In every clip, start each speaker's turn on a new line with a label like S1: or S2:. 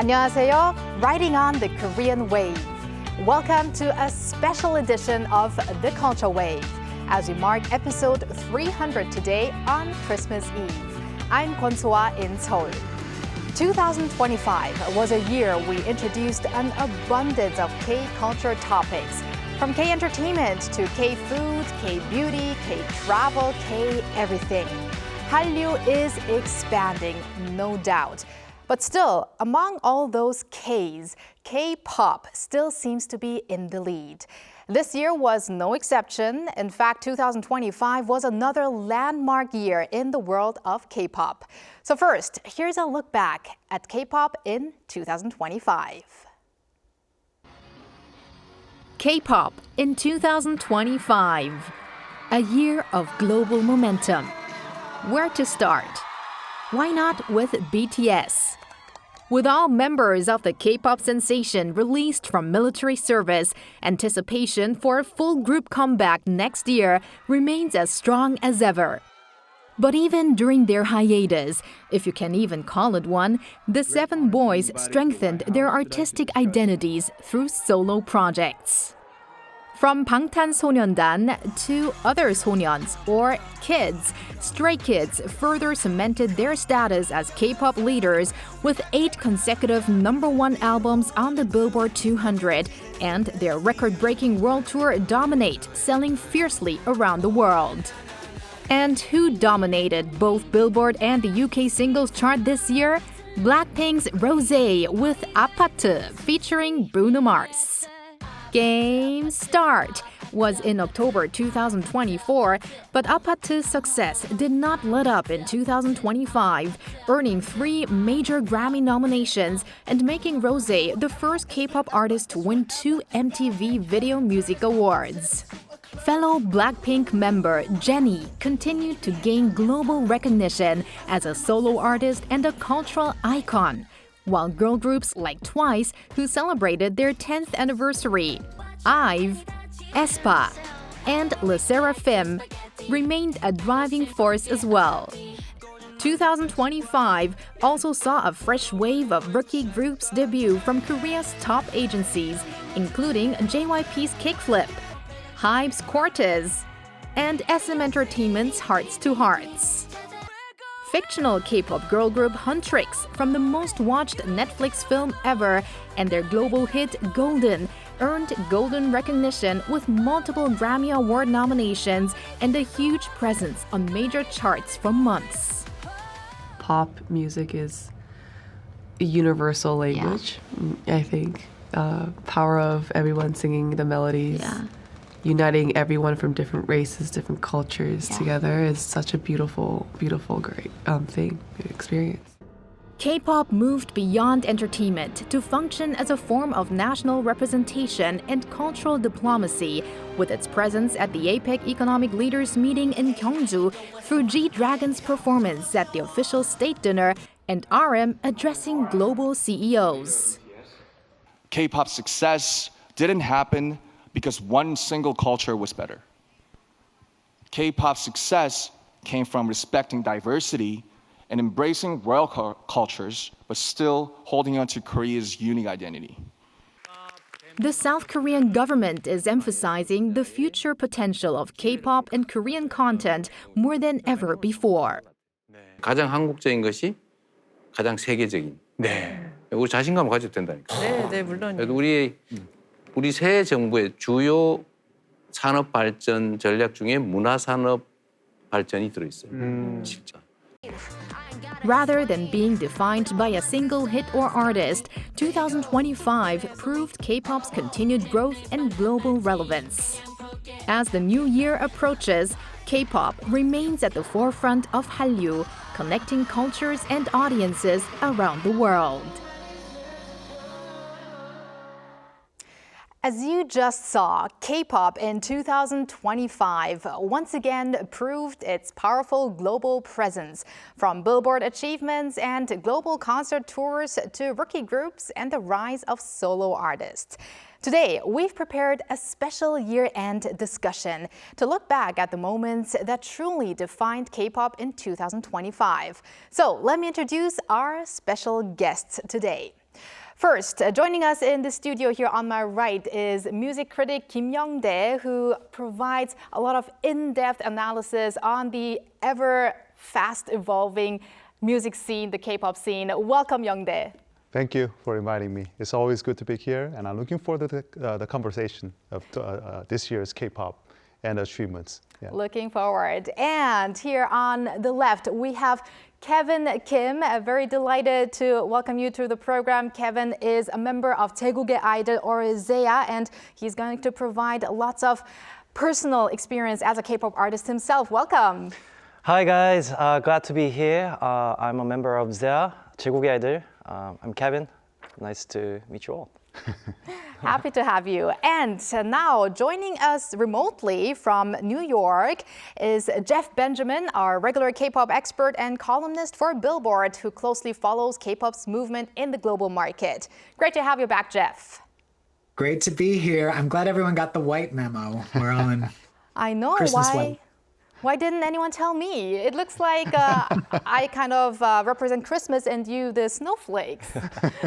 S1: 안녕하세요. Riding on the Korean wave. Welcome to a special edition of The Culture Wave as we mark episode 300 today on Christmas Eve. I'm Kwon-soa in Seoul. 2025 was a year we introduced an abundance of K-culture topics, from K-entertainment to K-food, K-beauty, K-travel, K-everything. Hallyu is expanding, no doubt. But still, among all those Ks, K-pop still seems to be in the lead. This year was no exception. In fact, 2025 was another landmark year in the world of K-pop. So first, here's a look back at K-pop in 2025. K-pop in 2025, a year of global momentum. Where to start? Why not with BTS? With all members of the K-pop sensation released from military service, anticipation for a full group comeback next year remains as strong as ever. But even during their hiatus, if you can even call it one, the seven boys strengthened their artistic identities through solo projects. From 방탄소년단 to other So년's or kids, Stray Kids further cemented their status as K-pop leaders with 8 consecutive #1 albums on the Billboard 200, and their record-breaking world tour Dominate, selling fiercely around the world. And who dominated both Billboard and the UK singles chart this year? Blackpink's Rosé with 아파트 featuring Bruno Mars. Game Start was in October 2024, but 아파트's success did not let up in 2025, earning 3 major Grammy nominations and making Rosé the first K-pop artist to win 2 MTV Video Music Awards. Fellow Blackpink member Jennie continued to gain global recognition as a solo artist and a cultural icon, while girl groups like Twice, who celebrated their 10th anniversary, IVE, aespa, and LE SSERAFIM remained a driving force as well. 2025 also saw a fresh wave of rookie groups debut from Korea's top agencies, including JYP's Kickflip, HYBE's Cortez, and SM Entertainment's Hearts to Hearts. Fictional K-pop girl group Huntrix from the most-watched Netflix film ever and their global hit Golden earned golden recognition with multiple Grammy Award nominations and a huge presence on major charts for months.
S2: Pop music is a universal language, I think. Power of everyone singing the melodies.
S3: Yeah.
S2: Uniting everyone from different races, different cultures together is such a beautiful, great thing, experience.
S1: K-pop moved beyond entertainment to function as a form of national representation and cultural diplomacy, with its presence at the APEC Economic Leaders Meeting in Gyeongju through G-Dragon's performance at the official state dinner and RM addressing global CEOs.
S4: K-pop success didn't happen because one single culture was better. K-pop success came from respecting diversity and embracing royal cultures, but still holding on to Korea's unique identity.
S1: The South Korean government is emphasizing the future potential of K-pop and Korean content more than ever before.
S5: 가장 한국적인 것이 가장 세계적인. 우리 자신감을 가져도 된다니까.
S3: 네, 물론.
S5: 그래도 우리 새 정부의 주요 산업 발전 전략 중에 문화 산업 발전이 들어 있어요. 진짜.
S1: Rather than being defined by a single hit or artist, 2025 proved K-pop's continued growth and global relevance. As the new year approaches, K-pop remains at the forefront of Hallyu, connecting cultures and audiences around the world. As you just saw, K-pop in 2025 once again proved its powerful global presence, from Billboard achievements and global concert tours to rookie groups and the rise of solo artists. Today, we've prepared a special year-end discussion to look back at the moments that truly defined K-pop in 2025. So let me introduce our special guests today. First, joining us in the studio here on my right is music critic Kim Young-dae, who provides a lot of in-depth analysis on the ever fast evolving music scene, the K-pop scene. Welcome, Young-dae.
S3: Thank you for inviting me. It's always good to be here, and I'm looking forward to the conversation of this year's K-pop and achievements. Yeah.
S1: Looking forward. And here on the left, we have Kevin Kim. Very delighted to welcome you to the program. Kevin is a member of 제국의 아이들 or ZEA, and he's going to provide lots of personal experience as a K-pop artist himself. Welcome.
S6: Hi guys, glad to be here. I'm a member of ZEA, 제국의 아이들. I'm Kevin. Nice to meet you all.
S1: Happy to have you. And now joining us remotely from New York is Jeff Benjamin, our regular K-pop expert and columnist for Billboard, who closely follows K-pop's movement in the global market. Great to have you back, Jeff.
S7: Great to be here. I'm glad everyone got the white memo. We're all in
S1: I know.
S7: Christmas white.
S1: Why didn't anyone tell me? It looks like I kind of represent Christmas and you the snowflakes.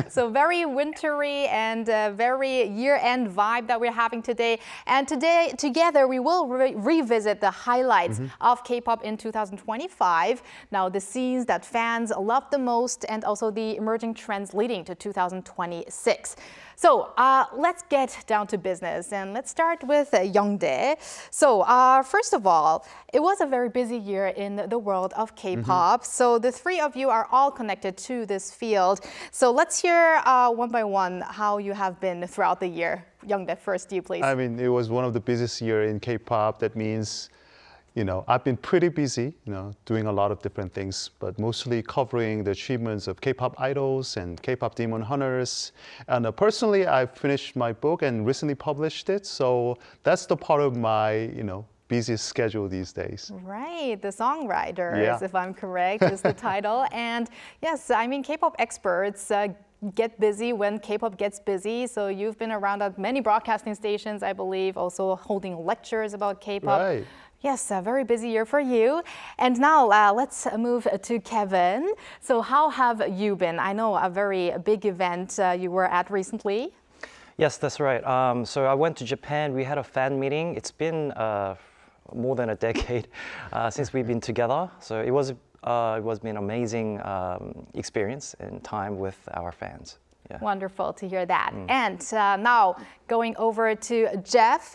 S1: So very wintry and very year-end vibe that we're having today. And today, together, we will revisit the highlights of K-pop in 2025. Now, the scenes that fans love the most and also the emerging trends leading to 2026. So let's get down to business and let's start with Young-dae. So first of all, it was a very busy year in the world of K-pop. So the three of you are all connected to this field. So let's hear one by one how you have been throughout the year. Young-dae, first you please.
S3: I mean, it was one of the busiest years in K-pop. That means, I've been pretty busy, doing a lot of different things, but mostly covering the achievements of K-pop idols and K-pop demon hunters. And personally, I finished my book and recently published it. So that's the part of my, busiest schedule these days.
S1: Right, the songwriters,
S3: Yeah.
S1: if I'm correct, is the title. And yes, I mean, K-pop experts get busy when K-pop gets busy. So you've been around at many broadcasting stations, I believe, also holding lectures about K-pop.
S3: Right.
S1: Yes, a very busy year for you. And now let's move to Kevin. So how have you been? I know a very big event you were at recently.
S6: Yes, that's right. So I went to Japan. We had a fan meeting. It's been more than a decade since we've been together. So it was been an amazing experience and time with our fans. Yeah.
S1: Wonderful to hear that. And now going over to Jeff.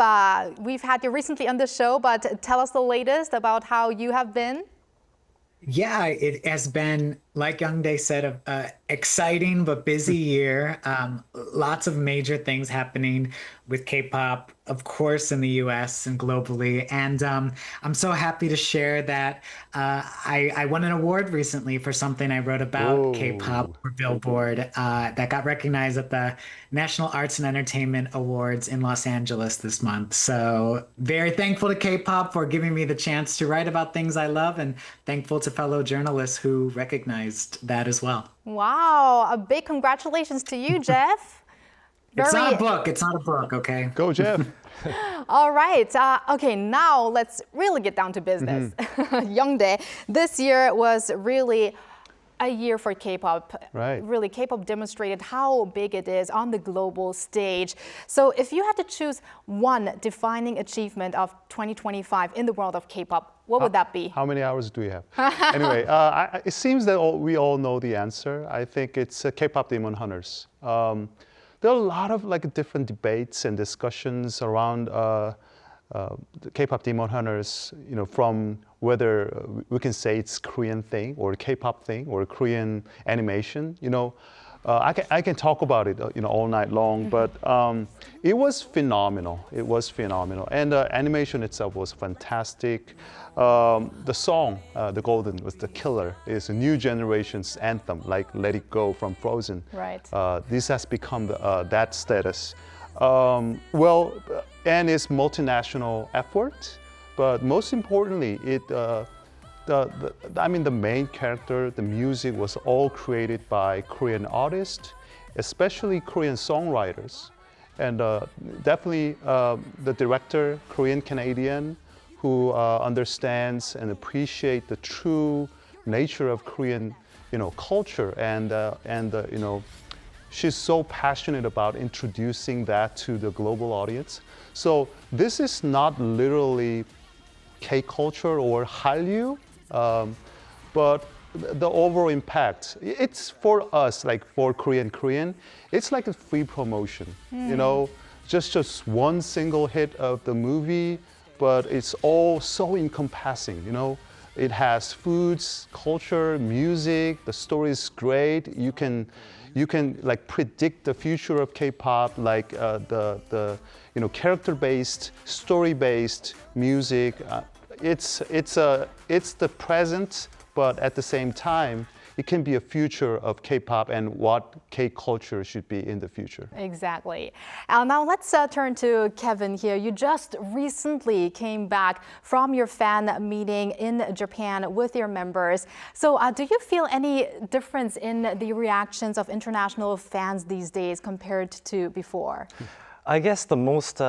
S1: We've had you recently on the show, but tell us the latest about how you have been.
S7: Yeah, it has been, like Young-dae said, a exciting but busy year. Lots of major things happening with K-pop, of course, in the US and globally. And I'm so happy to share that I won an award recently for something I wrote about K-pop for Billboard that got recognized at the National Arts and Entertainment Awards in Los Angeles this month. So very thankful to K-pop for giving me the chance to write about things I love, and thankful to fellow journalists who recognized that as well.
S1: Wow, a big congratulations to you, Jeff.
S7: It's not a book. It's not a book, okay?
S3: Go, Jeff.
S1: All right. Okay, now let's really get down to business. Young-dae, this year was really a year for K-pop.
S3: Right.
S1: Really, K-pop demonstrated how big it is on the global stage. So if you had to choose one defining achievement of 2025 in the world of K-pop, what would that be?
S3: How many hours do we have? Anyway, it seems that we all know the answer. I think it's K-pop demon hunters. There are a lot of different debates and discussions around the K-pop demon hunters, from whether we can say it's Korean thing or K-pop thing or Korean animation. I can talk about it, all night long, but it was phenomenal. It was phenomenal, and the animation itself was fantastic. The song, "The Golden," was the killer. It's a new generation's anthem, like "Let It Go" from Frozen.
S1: Right.
S3: This has become that status. And it's multinational effort, but most importantly, the main character, the music was all created by Korean artists, especially Korean songwriters, and definitely the director, Korean-Canadian, who understands and appreciates the true nature of Korean, culture and she's so passionate about introducing that to the global audience. So this is not literally K-culture or Hallyu, but the overall impact. It's for us, like for Korean, it's like a free promotion, you know, just one single hit of the movie, but it's all so encompassing, you know. It has foods, culture, music, the story is great. You can like predict the future of K-pop, like the character-based, story-based music. It's the present, but at the same time, it can be a future of K-pop and what K-culture should be in the future.
S1: Exactly. Now let's turn to Kevin here. You just recently came back from your fan meeting in Japan with your members. So do you feel any difference in the reactions of international fans these days compared to before?
S6: I guess the most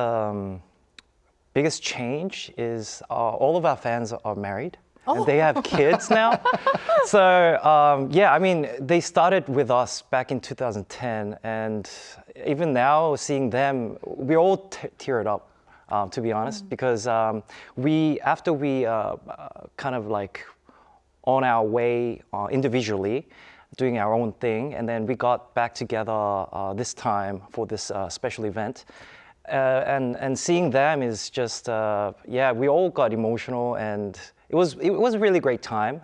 S6: biggest change is all of our fans are married. And they have kids now. So, yeah, I mean, they started with us back in 2010. And even now, seeing them, we're all teared up, to be honest, because after we kind of like on our way individually, doing our own thing, and then we got back together this time for this special event. And seeing them is just, yeah, we all got emotional, and it was a really great time.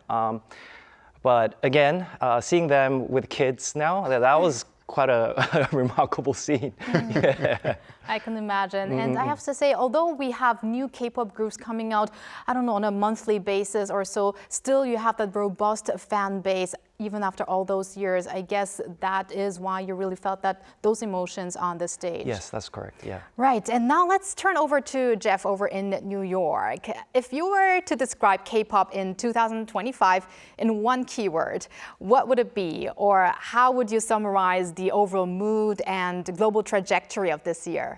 S6: But again, seeing them with kids now, that was quite a remarkable scene. Yeah.
S1: I can imagine. And I have to say, although we have new K-pop groups coming out, I don't know, on a monthly basis or so, still you have that robust fan base even after all those years. I guess that is why you really felt that those emotions on the stage.
S6: Yes, that's correct, yeah.
S1: Right, and now let's turn over to Jeff over in New York. If you were to describe K-pop in 2025 in one keyword, what would it be? Or how would you summarize the overall mood and global trajectory of this year?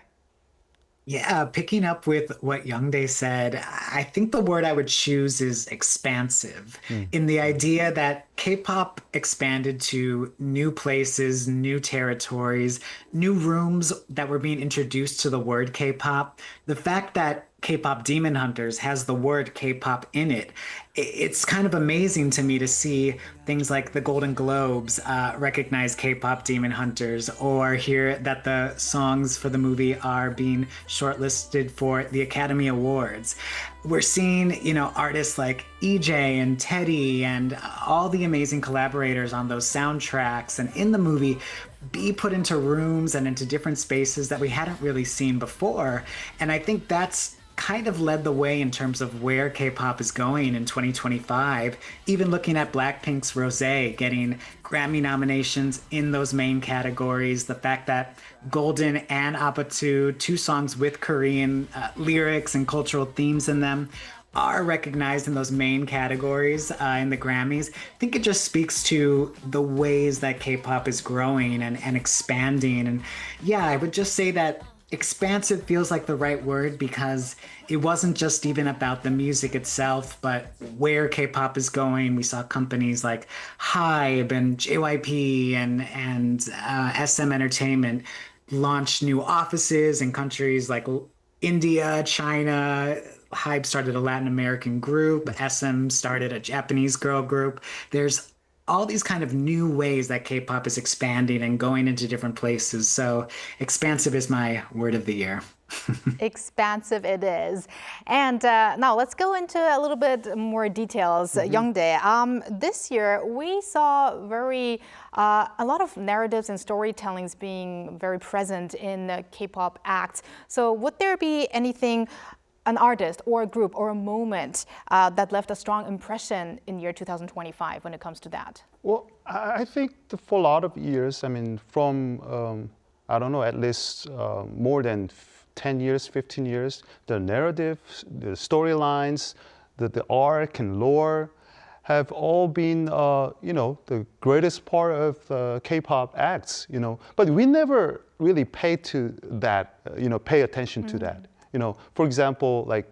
S7: Yeah, picking up with what Youngdae said, I think the word I would choose is expansive, in the idea that K-pop expanded to new places, new territories, new rooms that were being introduced to the word K-pop. The fact that K-pop Demon Hunters has the word K-pop in it, it's kind of amazing to me to see things like the Golden Globes recognize K-pop Demon Hunters, or hear that the songs for the movie are being shortlisted for the Academy Awards. We're seeing, artists like EJ and Teddy and all the amazing collaborators on those soundtracks and in the movie be put into rooms and into different spaces that we hadn't really seen before. And I think that's kind of led the way in terms of where K-pop is going in 2025. Even looking at Blackpink's Rosé getting Grammy nominations in those main categories, the fact that Golden and Apatu, two songs with Korean lyrics and cultural themes in them, are recognized in those main categories in the Grammys. I think it just speaks to the ways that K-pop is growing and expanding. And yeah, I would just say that expansive feels like the right word, because it wasn't just even about the music itself, but where K-pop is going. We saw companies like HYBE and JYP and SM Entertainment launch new offices in countries like India, China. HYBE started a Latin American group. SM started a Japanese girl group. There's all these kind of new ways that K-pop is expanding and going into different places. So expansive is my word of the year.
S1: Expansive it is. And now let's go into a little bit more details. Youngdae, this year we saw a lot of narratives and storytellings being very present in K-pop acts. So would there be anything, an artist or a group or a moment that left a strong impression in year 2025 when it comes to that?
S3: Well, I think for a lot of years, I mean, from, I don't know, at least more than 10 years, 15 years, the narrative, the storylines, the arc and lore have all been, the greatest part of K-pop acts, But we never really pay to that, pay attention to that. For example, like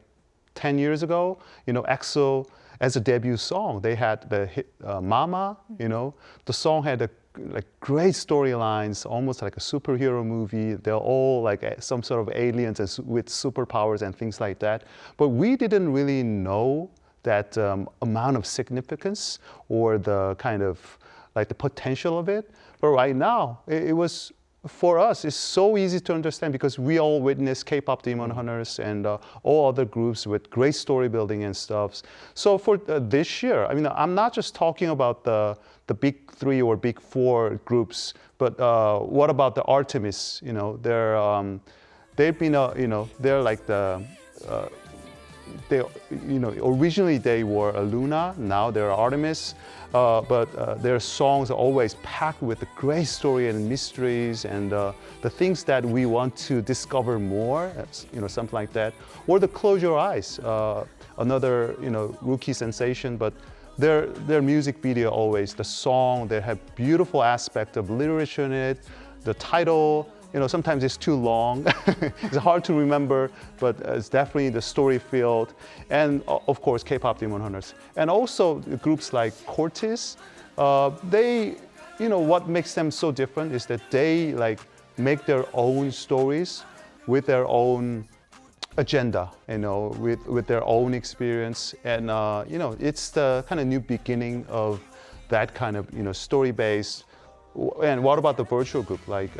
S3: 10 years ago, EXO as a debut song, they had the hit Mama, the song had a like great storylines, almost like a superhero movie. They're all like some sort of aliens and with superpowers and things like that. But we didn't really know that amount of significance or the kind of like the potential of it. But right now, it was, for us, it's so easy to understand because we all witnessed K-pop Demon Hunters and all other groups with great story building and stuff. So for this year, I mean, I'm not just talking about the big three or big four groups, but what about the Artemis? They've been, they're like the. They, originally they were a Luna, now they're Artemis, but their songs are always packed with a great story and mysteries and the things that we want to discover more, something like that. Or the Close Your Eyes, another, rookie sensation, but their music video always, the song, they have beautiful aspect of literature in it, the title, sometimes it's too long. It's hard to remember, but it's definitely the story field. And of course, K-pop Demon Hunters. And also groups like Cortis, they, what makes them so different is that they like make their own stories with their own agenda, with their own experience. And, it's the kind of new beginning of that kind of, story-based. And what about the virtual group like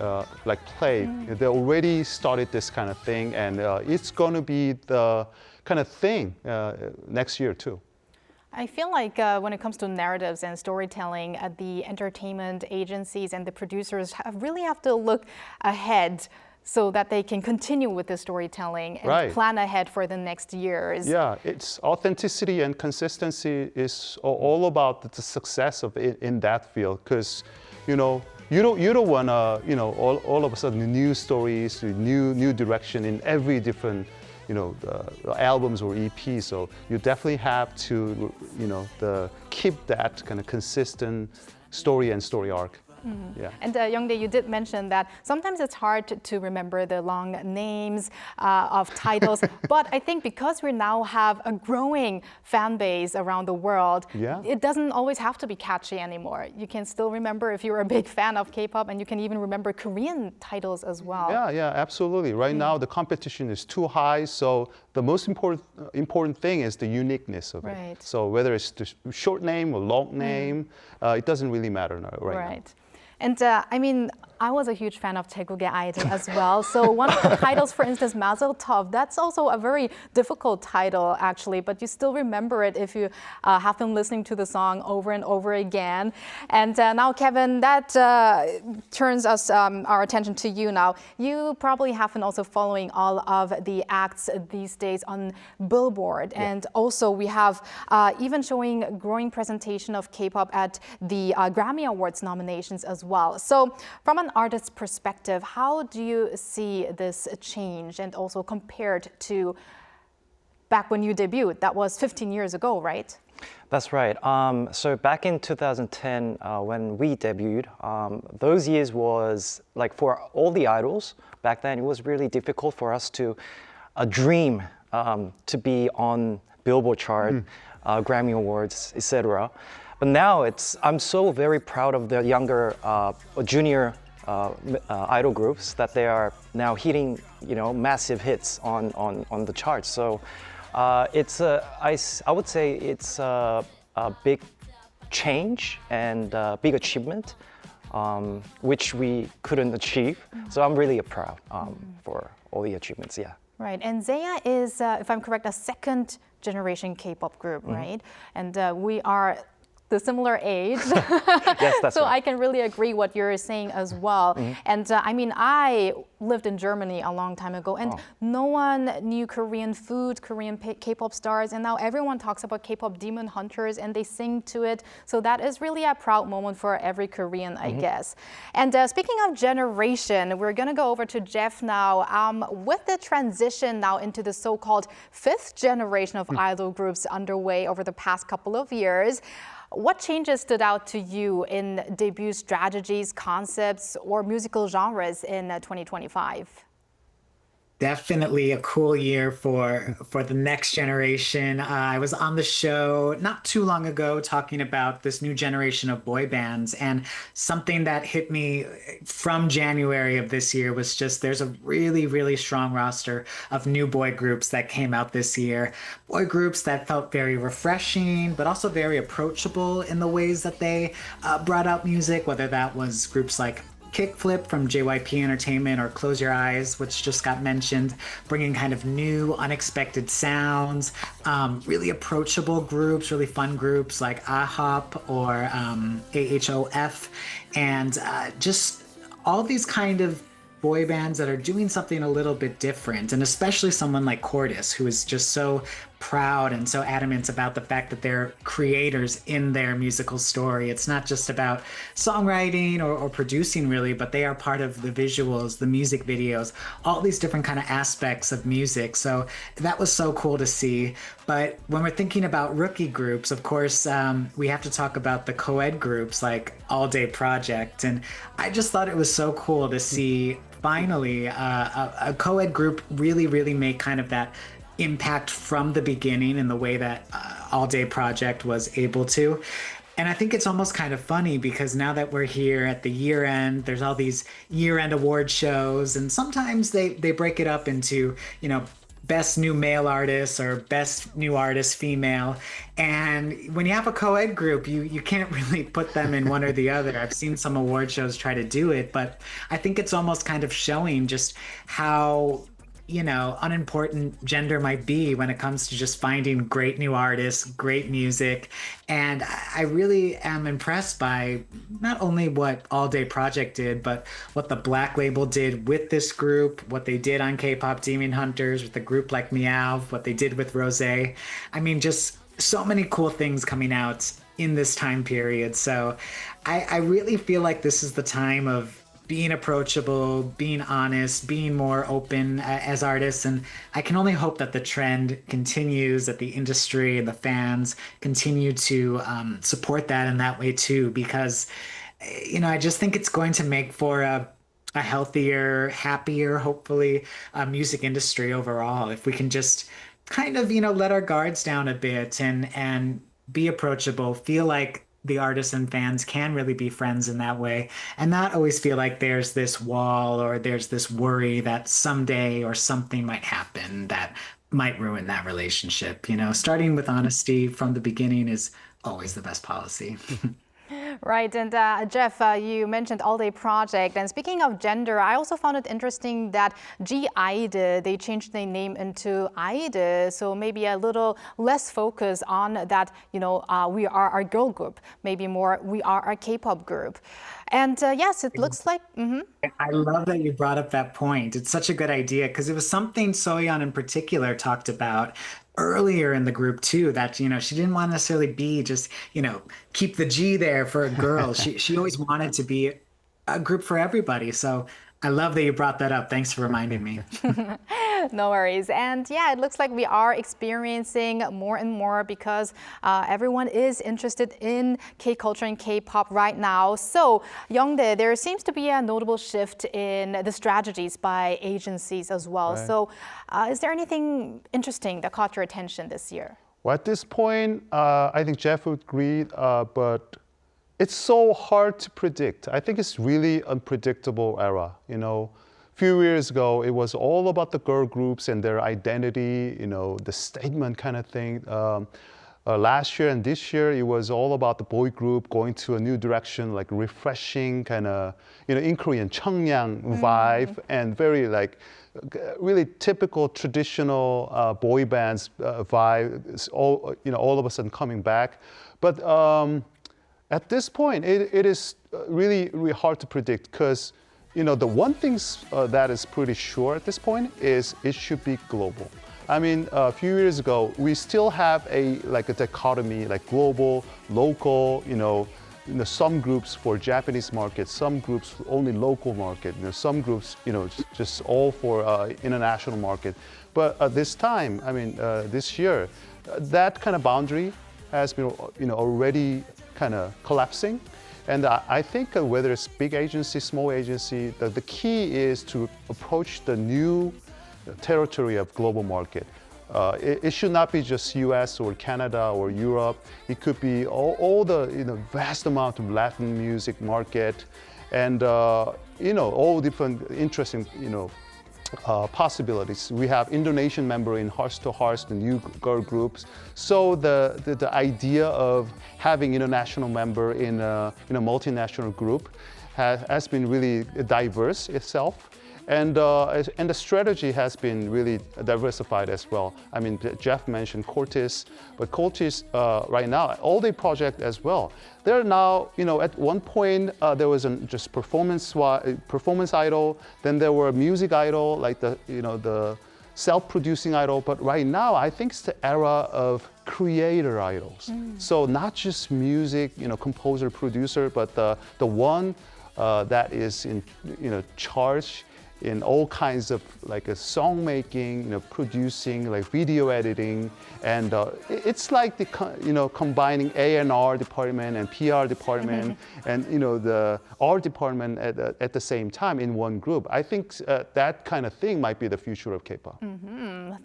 S3: Play? They already started this kind of thing, and it's going to be the kind of thing next year too.
S8: I feel like when it comes to narratives and storytelling, the entertainment agencies and the producers really have to look ahead so that they can continue with the storytelling and plan ahead for the next years. Yeah, it's authenticity and consistency is all about the success of it in that field, because you don't want to, all of a sudden new stories, new direction in every different, albums or EPs. So you definitely have to, keep that kind of consistent story and story arc. Mm-hmm. Yeah. And Youngdae, you did mention that sometimes it's hard to remember the long names of titles, but I think because we now have a growing fan base around the world, it doesn't always have to be catchy anymore. You can still remember if you're a big fan of K-pop, and you can even remember Korean titles as well. Yeah, absolutely. Right now the competition is too high, so the most important thing is the uniqueness of it. So whether it's the short name or long name, it doesn't really matter right now. And I was a huge fan of Taeguk의 Idol as well. So one of the titles, for instance, Mazel Tov, that's also a very difficult title, actually, but you still remember it if you have been listening to the song over and over again. And now, Kevin, that turns our attention to you now. You probably have been also following all of the acts these days on Billboard. Yeah. And also we have even showing growing presentation of K-pop at the Grammy Awards nominations as well. So from an artist's perspective, how do you see this change, and also compared to back when you debuted? That was 15 years ago, right?
S6: That's right. So back in 2010, when we debuted, those years was like for all the idols back then, it was really difficult for us to dream to be on Billboard chart, Grammy Awards, etc. But now I'm so very proud of the younger junior idol groups that they are now hitting, massive hits on the charts. So I would say it's a big change and a big achievement, which we couldn't achieve. So I'm really proud for all the achievements. Yeah.
S8: Right, and Zaya is, if I'm correct, a second generation K-pop group, right? And we are the similar age.
S6: Yes, that's
S8: so
S6: right.
S8: I can really agree what you're saying as well. And I lived in Germany a long time ago, and no one knew Korean food, Korean K-pop stars, and now everyone talks about K-pop Demon Hunters and they sing to it. So that is really a proud moment for every Korean, I guess. And speaking of generation, we're gonna go over to Jeff now. With the transition now into the so-called fifth generation of idol groups underway over the past couple of years, what changes stood out to you in debut strategies, concepts, or musical genres in 2025?
S7: Definitely a cool year for the next generation. I was on the show not too long ago talking about this new generation of boy bands, and something that hit me from January of this year was just there's a really, really strong roster of new boy groups that came out this year. Boy groups that felt very refreshing, but also very approachable in the ways that they brought out music, whether that was groups like Kickflip from JYP Entertainment or Close Your Eyes, which just got mentioned, bringing kind of new, unexpected sounds, really approachable groups, really fun groups like AHOP or AHOF, and just all these kind of boy bands that are doing something a little bit different, and especially someone like Cordis, who is just so proud and so adamant about the fact that they're creators in their musical story. It's not just about songwriting or producing really, but they are part of the visuals, the music videos, all these different kind of aspects of music. So that was so cool to see. But when we're thinking about rookie groups, of course, we have to talk about the co-ed groups like All Day Project. And I just thought it was so cool to see finally a co-ed group really make kind of that impact from the beginning in the way that All Day Project was able to. And I think it's almost kind of funny because now that we're here at the year end, there's all these year-end award shows, and sometimes they break it up into, you know, best new male artist or best new artist female. And when you have a co-ed group, you can't really put them in one or the other. I've seen some award shows try to do it, but I think it's almost kind of showing just how, you know, unimportant gender might be when it comes to just finding great new artists, great music. And I really am impressed by not only what All Day Project did, but what the Black Label did with this group, what they did on K-Pop Demon Hunters with a group like Meow, what they did with Rosé. I mean, just so many cool things coming out in this time period. So I really feel like this is the time of being approachable, being honest, being more open as artists. And I can only hope that the trend continues, that the industry and the fans continue to support that in that way too, because, you know, I just think it's going to make for a healthier, happier, hopefully, music industry overall. If we can just kind of, you know, let our guards down a bit and be approachable, feel like the artists and fans can really be friends in that way, and not always feel like there's this wall or there's this worry that someday or something might happen that might ruin that relationship. You know, starting with honesty from the beginning is always the best policy.
S8: Right, and Jeff, you mentioned All Day Project, and speaking of gender, I also found it interesting that G-IDE, they changed their name into IDE, so maybe a little less focus on that, you know, we are our girl group, maybe more we are our K-pop group. And yes, it looks like...
S7: I love that you brought up that point. It's such a good idea because it was something Soyeon in particular talked about earlier in the group too, that, you know, she didn't want to necessarily be just, you know, keep the G there for a girl. She always wanted to be a group for everybody. So I love that you brought that up. Thanks for reminding me.
S8: No worries. And yeah, it looks like we are experiencing more and more because everyone is interested in K-culture and K-pop right now. So, Youngdae, there seems to be a notable shift in the strategies by agencies as well. Right. So, is there anything interesting that caught your attention this year?
S3: Well, at this point, I think Jeff would agree, but it's so hard to predict. I think it's really unpredictable era, you know. Few years ago, it was all about the girl groups and their identity, you know, the statement kind of thing. Last year and this year, it was all about the boy group going to a new direction, like refreshing kind of, you know, in Korean, 청량 vibe, and very like really typical traditional boy bands vibe, all, you know, all of a sudden coming back. But at this point, it is really, really hard to predict because, you know, the one thing that is pretty sure at this point is it should be global. I mean, a few years ago, we still have a dichotomy, like global, local, you know, some groups for Japanese market, some groups only local market, you know, some groups, you know, just all for international market. But this time, I mean, this year, that kind of boundary has been, you know, already kind of collapsing. And I think whether it's big agency, small agency, the key is to approach the new territory of global market. It should not be just U.S. or Canada or Europe. It could be all the vast amount of Latin music market, and all different interesting possibilities. We have Indonesian member in Hearts to Hearts, the new girl groups. So the idea of having international member in a multinational group has been really diverse itself. And the strategy has been really diversified as well. I mean, Jeff mentioned Cortis, but Cortis right now, all the project as well. They're now, at one point there was just performance idol, then there were music idol, like the self-producing idol. But right now, I think it's the era of creator idols. So not just music, composer, producer, but the one that is in charge in all kinds of like a song making, producing, like video editing, and it's like the combining A&R department and PR department and the art department at the same time in one group. I think that kind of thing might be the future of K-pop.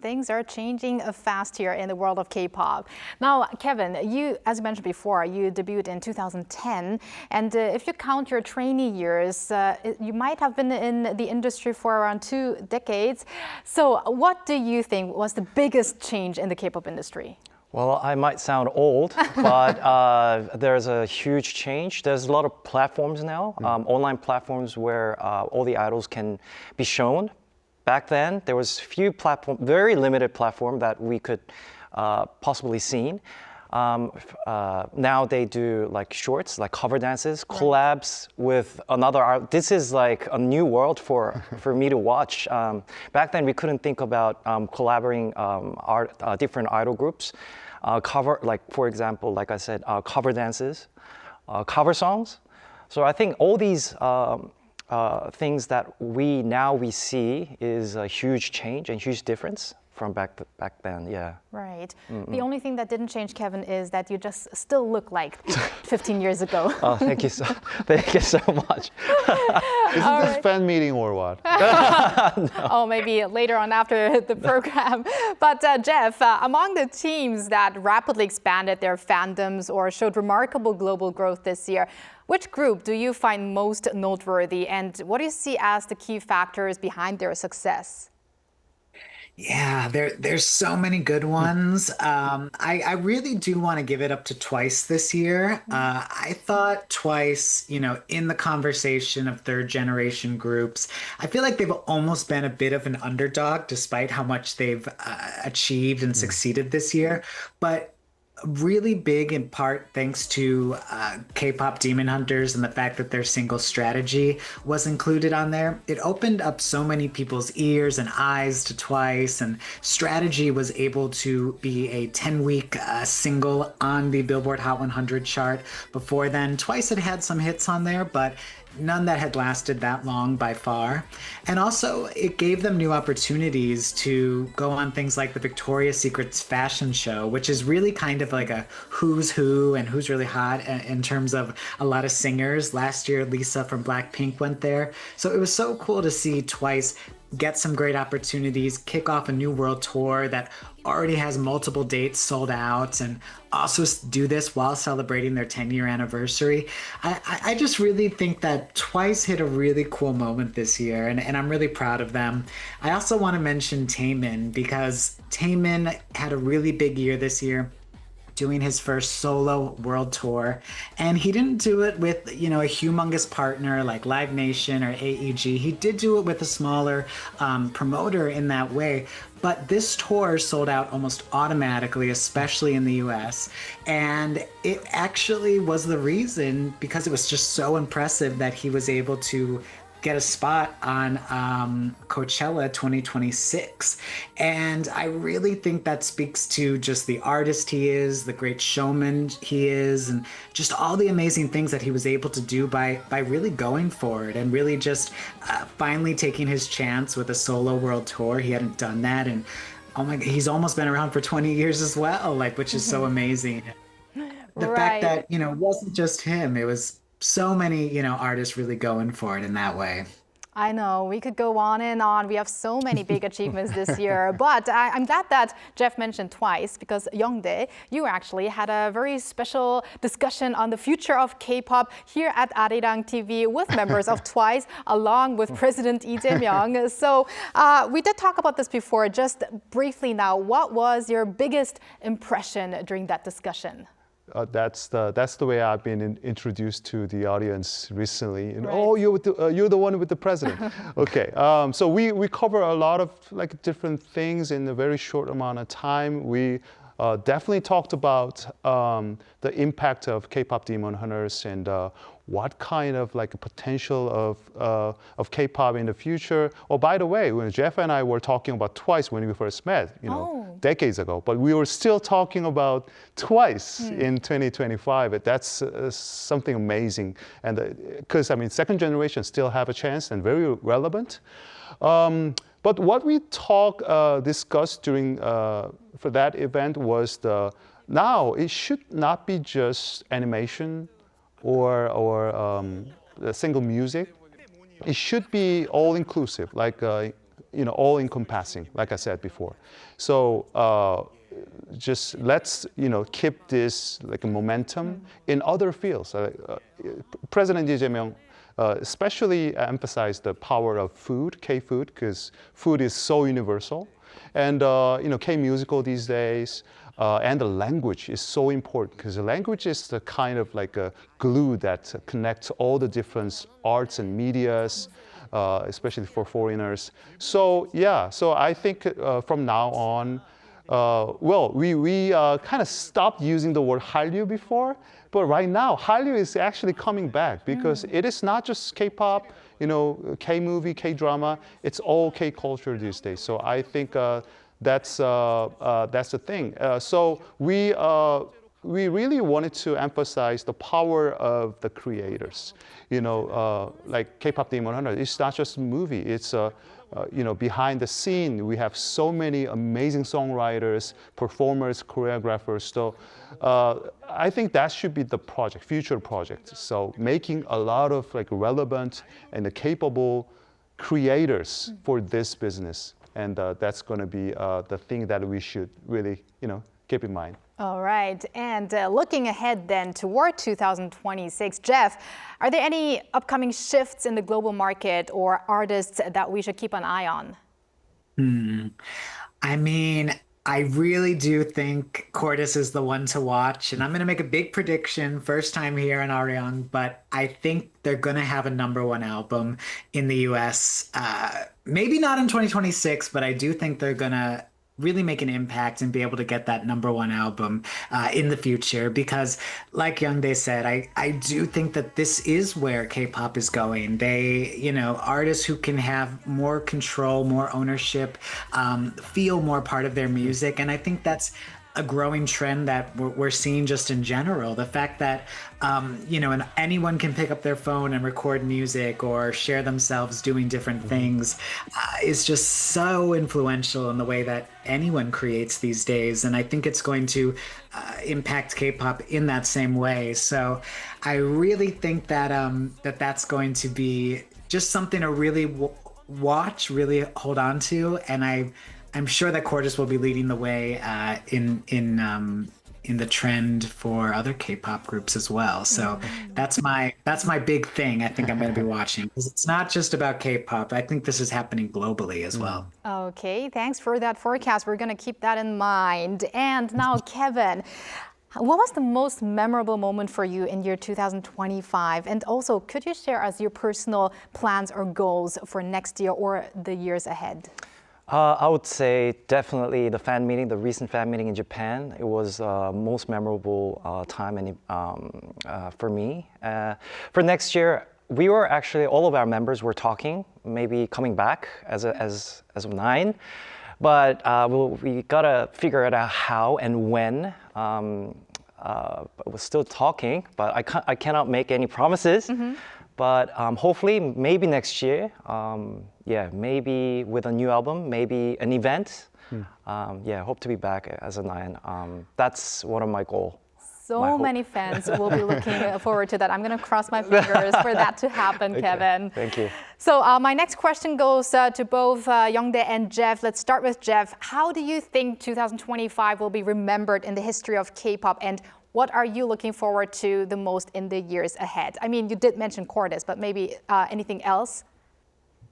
S8: Things are changing fast here in the world of K-pop. Now, Kevin, you, as mentioned before, you debuted in 2010, and if you count your trainee years, you might have been in the industry for around 2 decades. So what do you think was the biggest change in the K-pop industry?
S6: Well, I might sound old, but there's a huge change. There's a lot of platforms now, online platforms where all the idols can be shown. Back then, there was few platform, very limited platform that we could possibly see. Now they do like shorts, like cover dances, collabs with another art. This is like a new world for me to watch. Back then we couldn't think about collaborating different idol groups. For example, like I said, cover dances, cover songs. So I think all these things that we see is a huge change and huge difference from back then, yeah.
S8: Right. The only thing that didn't change, Kevin, is that you just still look like 15 years ago.
S6: Oh, thank you so much.
S3: Isn't this fan meeting or what?
S8: No. Oh, maybe later on after the program. But Jeff, among the teams that rapidly expanded their fandoms or showed remarkable global growth this year, which group do you find most noteworthy, and what do you see as the key factors behind their success?
S7: Yeah, there's so many good ones. I really do want to give it up to Twice this year. I thought Twice, in the conversation of third generation groups, I feel like they've almost been a bit of an underdog despite how much they've achieved and succeeded this year. But really big in part thanks to K-pop Demon Hunters and the fact that their single strategy was included on there. It opened up so many people's ears and eyes to Twice, and strategy was able to be a 10-week single on the Billboard Hot 100 chart. Before then, Twice had had some hits on there, but none that had lasted that long by far. And also, it gave them new opportunities to go on things like the Victoria's Secret's fashion show, which is really kind of like a who's who and who's really hot in terms of a lot of singers. Last year, Lisa from Blackpink went there. So it was so cool to see Twice get some great opportunities, kick off a new world tour that already has multiple dates sold out, and also do this while celebrating their 10-year anniversary. I just really think that Twice hit a really cool moment this year, and I'm really proud of them. I also want to mention Taemin, because Taemin had a really big year this year, doing his first solo world tour. And he didn't do it with, a humongous partner like Live Nation or AEG. He did do it with a smaller promoter in that way. But this tour sold out almost automatically, especially in the US. And it actually was the reason, because it was just so impressive, that he was able to get a spot on Coachella 2026. And I really think that speaks to just the artist he is, the great showman he is, and just all the amazing things that he was able to do by really going for it and really just finally taking his chance with a solo world tour. He hadn't done that, and oh my God, he's almost been around for 20 years as well, which is so amazing. The fact that, it wasn't just him, it was so many, artists really going for it in that way.
S8: I know, we could go on and on. We have so many big achievements this year. But I'm glad that Jeff mentioned Twice, because Youngdae, you actually had a very special discussion on the future of K-pop here at Arirang TV with members of Twice, along with President Lee Jae-myung. So we did talk about this before. Just briefly now, what was your biggest impression during that discussion?
S3: That's the way I've been introduced to the audience recently. And,
S8: Right.
S3: oh, you're the one with the president. Okay, so we cover a lot of like different things in a very short amount of time. We definitely talked about the impact of K-pop Demon Hunters and what kind of like potential of K-pop in the future. Oh, by the way, when Jeff and I were talking about Twice when we first met, decades ago, but we were still talking about Twice in 2025. That's something amazing, and because I mean, second generation still have a chance and very relevant. But what we discussed during for that event was now it should not be just animation or single music. It should be all inclusive, like all encompassing, like I said before. So just let's keep this like a momentum in other fields. President Lee Jae-myung especially emphasized the power of food, K-food, because food is so universal, and K-musical these days. And the language is so important because the language is the kind of like a glue that connects all the different arts and medias, especially for foreigners. So yeah, so I think from now on, we kind of stopped using the word Hallyu before, but right now Hallyu is actually coming back because it is not just K-pop, K-movie, K-drama. It's all K-culture these days. So I think. That's the thing. So we really wanted to emphasize the power of the creators. Like K-pop Demon Hunter, it's not just a movie. It's behind the scene. We have so many amazing songwriters, performers, choreographers. So I think that should be the future project. So making a lot of like relevant and capable creators for this business. And that's going to be the thing that we should really, keep in mind.
S8: All right. And looking ahead then toward 2026, Jeff, are there any upcoming shifts in the global market or artists that we should keep an eye on?
S7: I mean, I really do think Cordis is the one to watch, and I'm going to make a big prediction, first time here in Arirang, but I think they're going to have a #1 album in the US. Maybe not in 2026, but I do think they're going to really make an impact and be able to get that #1 album in the future, because like Youngdae said, I do think that this is where K-pop is going. They, artists who can have more control, more ownership, feel more part of their music. And I think that's a growing trend that we're seeing just in general. The fact that, and anyone can pick up their phone and record music or share themselves doing different things is just so influential in the way that anyone creates these days. And I think it's going to impact K-pop in that same way. So I really think that that's going to be just something to really watch, really hold on to. And I'm sure that Cordis will be leading the way in the trend for other K-pop groups as well. So that's my big thing. I think I'm going to be watching, because it's not just about K-pop. I think this is happening globally as well.
S8: Okay, thanks for that forecast. We're going to keep that in mind. And now, Kevin, what was the most memorable moment for you in year 2025? And also, could you share us your personal plans or goals for next year or the years ahead?
S6: I would say definitely the recent fan meeting in Japan. It was most memorable time for me. For next year, we were actually, all of our members were talking, maybe coming back as of 9. But we gotta figure it out how and when. We're still talking, but I cannot make any promises. But hopefully, maybe next year, maybe with a new album, maybe an event. Hope to be back as a 9. That's one of my goals.
S8: So many fans will be looking forward to that. I'm going to cross my fingers for that to happen,
S6: Okay.
S8: Kevin.
S6: Thank you.
S8: So my next question goes to both Youngdae and Jeff. Let's start with Jeff. How do you think 2025 will be remembered in the history of K-pop, and what are you looking forward to the most in the years ahead? I mean, you did mention Cordis, but maybe anything else?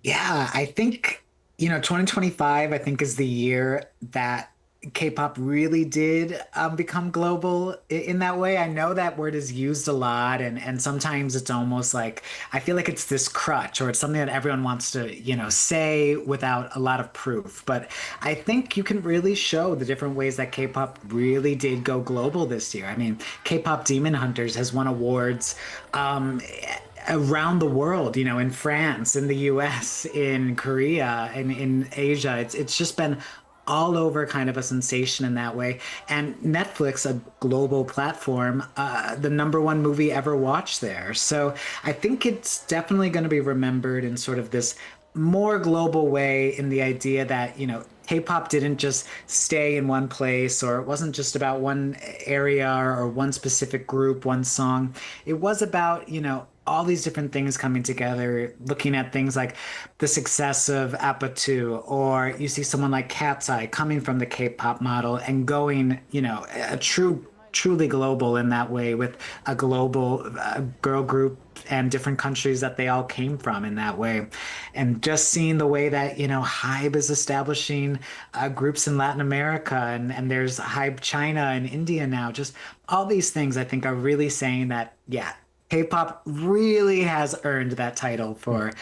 S7: Yeah, I think, 2025, I think, is the year that K-pop really did become global in that way. I know that word is used a lot, and sometimes it's almost like, I feel like it's this crutch, or it's something that everyone wants to, say without a lot of proof. But I think you can really show the different ways that K-pop really did go global this year. I mean, K-pop Demon Hunters has won awards around the world, in France, in the US, in Korea, and in Asia. It's just been all over kind of a sensation in that way. And Netflix, a global platform, the #1 movie ever watched there. So I think it's definitely going to be remembered in sort of this more global way, in the idea that, K-pop didn't just stay in one place, or it wasn't just about one area or one specific group, one song. It was about, all these different things coming together, looking at things like the success of Appa 2, or you see someone like Cat's Eye coming from the K-pop model and going, truly global in that way, with a global girl group and different countries that they all came from in that way. And just seeing the way that, HYBE is establishing groups in Latin America, and there's HYBE China and India now. Just all these things, I think, are really saying that, yeah, K-pop really has earned that title for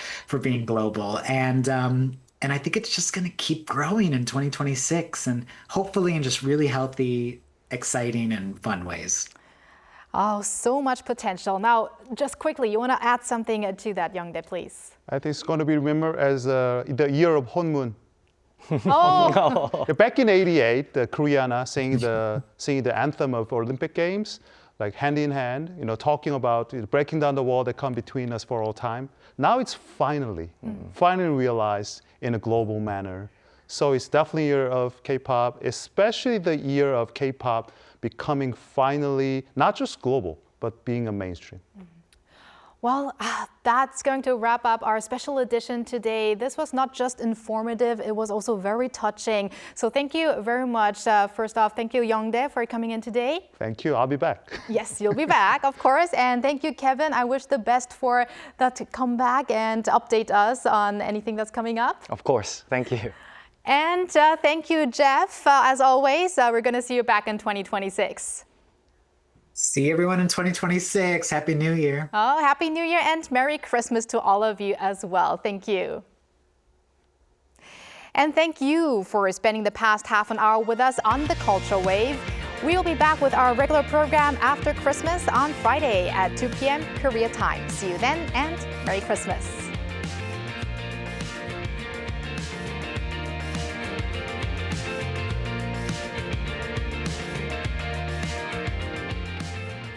S7: being global. And I think it's just going to keep growing in 2026, and hopefully in just really healthy, exciting, and fun ways.
S8: Oh, so much potential. Now, just quickly, you want to add something to that, Youngdae, please?
S3: I think it's going to be remembered as the year of Honmun.
S8: Oh,
S3: Back in '88, the Koreana singing the anthem of Olympic Games, like hand in hand, talking about breaking down the wall that come between us for all time. Now it's finally realized in a global manner. So it's definitely a year of K-pop, especially the year of K-pop becoming finally not just global, but being a mainstream.
S8: well, that's going to wrap up our special edition today. This was not just informative, it was also very touching. So thank you very much. First off, thank you, Youngdae, for coming in today.
S3: Thank you. I'll be back.
S8: Yes, you'll be back, of course. And thank you, Kevin. I wish the best for that to come back and update us on anything that's coming up.
S6: Of course. Thank you.
S8: And thank you, Jeff. As always, we're going to see you back in 2026.
S7: See everyone in 2026. Happy New Year.
S8: Oh, Happy New Year and Merry Christmas to all of you as well. Thank you. And thank you for spending the past half an hour with us on the Culture Wave. We'll be back with our regular program after Christmas on Friday at 2 p.m. Korea time. See you then, and Merry Christmas.